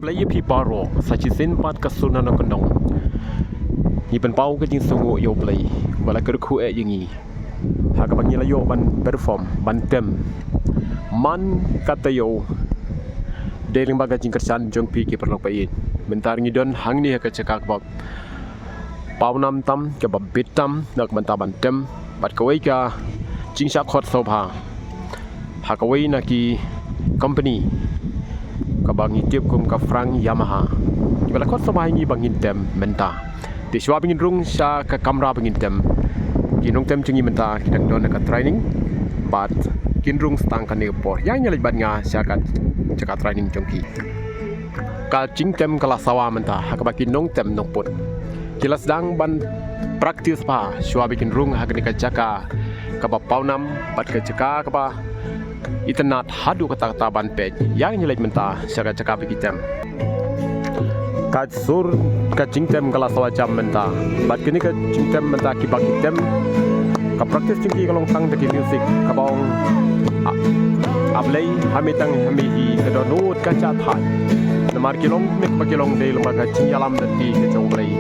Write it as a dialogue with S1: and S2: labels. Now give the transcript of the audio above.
S1: Blei pi paro sachi sen pat kasuna na kondong ni pen pau ke jing sungu yo Blei wala ke ku e yingi ha ka bangi la yo ban perform ban tem man kata yo deling baga jing kersan jong pi ki perlok pai bentar ni don hang ni ka cekak bab pau nam tam ke bab bitam nak banta ban tem bat ka wei ka jing sha khot sobha ha ka wei na ki company ka bangi tiap kum ka frang Yamaha bala khot sobha ni bangin tem menta ti shwa bingin rung sha ka kamera bingin tem kinong tem chingi menta kidang don ka training bat kin rung stang kan ni por yang nyalaj bat nga sha ka caka training jongki ka jing tem kala sawa menta ha ka bakin nong tem nong pot kilas dang ban praktis pa shwa bikin rung ha ka caka ka ba paunam bat ka caka ka ba itanat hadu kata-kata ban pej yang nyelaj menta syaga cakap kita kat sur ka cingtem kala sawa jam menta bat kini ka cingtem menta ki bagi tem ka praktis cingki kalong sang de music ka bong ablei hamitang hamihi ka donut ka chat hat namar kilong mek ba kilong de lembaga cingalam dati ke jong Blei